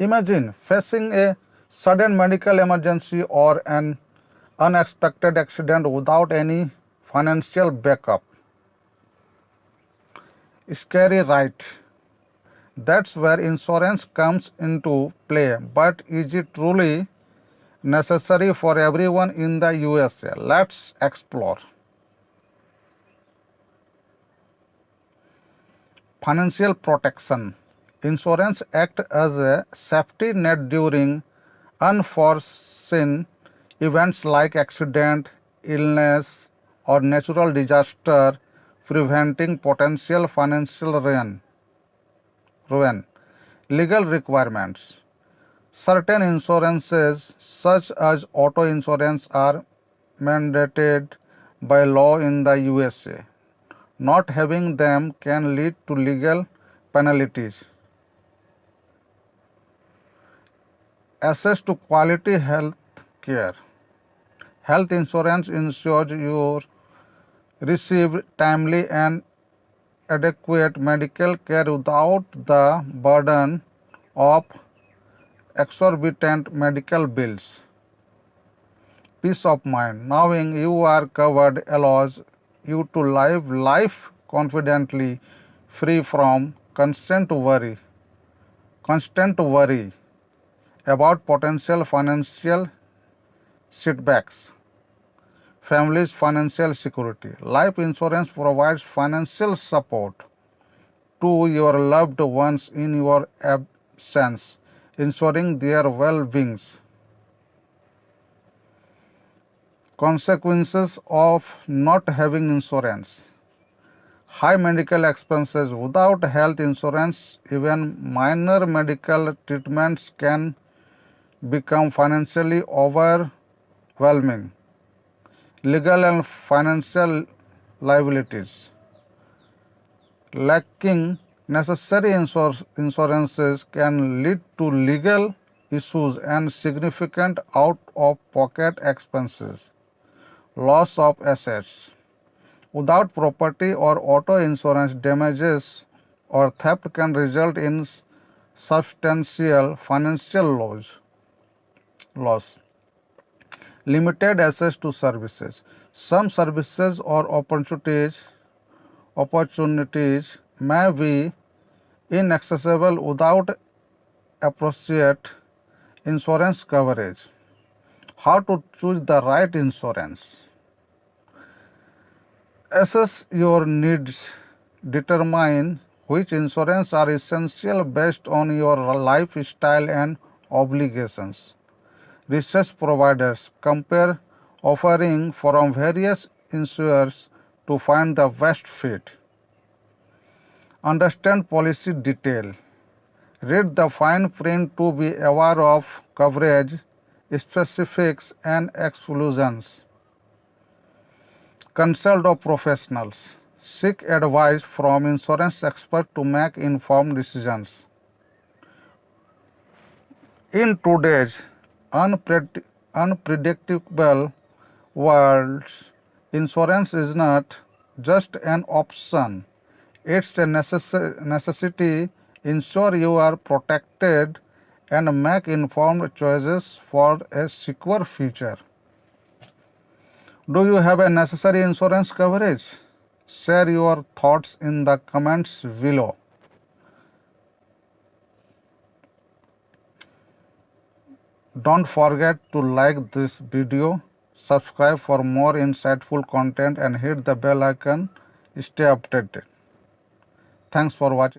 Imagine facing a sudden medical emergency or an unexpected accident without any financial backup. Scary, right? That's where insurance comes into play. But is it truly necessary for everyone in the USA? Let's explore. Financial protection. Insurance acts as a safety net during unforeseen events like accident, illness, or natural disaster, preventing potential financial ruin. Legal requirements. Certain insurances, such as auto insurance, are mandated by law in the USA. Not having them can lead to legal penalties. Access to quality health care. Health insurance ensures you receive timely and adequate medical care without the burden of exorbitant medical bills. Peace of mind. Knowing you are covered allows you to live life confidently, free from constant worry about potential financial setbacks. Family's financial security. Life insurance provides financial support to your loved ones in your absence, ensuring their well-being. Consequences of not having insurance. High medical expenses. Without health insurance, even minor medical treatments can become financially overwhelming. Legal and financial liabilities. Lacking necessary insurances can lead to legal issues and significant out-of-pocket expenses. Loss of assets. Without property or auto insurance, damages or theft can result in substantial financial loss. Limited access to services. Some services or opportunities may be inaccessible without appropriate insurance coverage. How to choose the right insurance? Assess your needs. Determine which insurance are essential based on your lifestyle and obligations. Research providers. Compare offering from various insurers to find the best fit. Understand policy detail. Read the fine print to be aware of coverage, specifics, and exclusions. Consult of professionals. Seek advice from insurance experts to make informed decisions. In today's unpredictable world, insurance is not just an option, it's a necessity. Ensure you are protected and make informed choices for a secure future. Do you have a necessary insurance coverage? Share your thoughts in the comments below. Don't forget to like this video, subscribe for more insightful content, and hit the bell icon. Stay updated. Thanks for watching.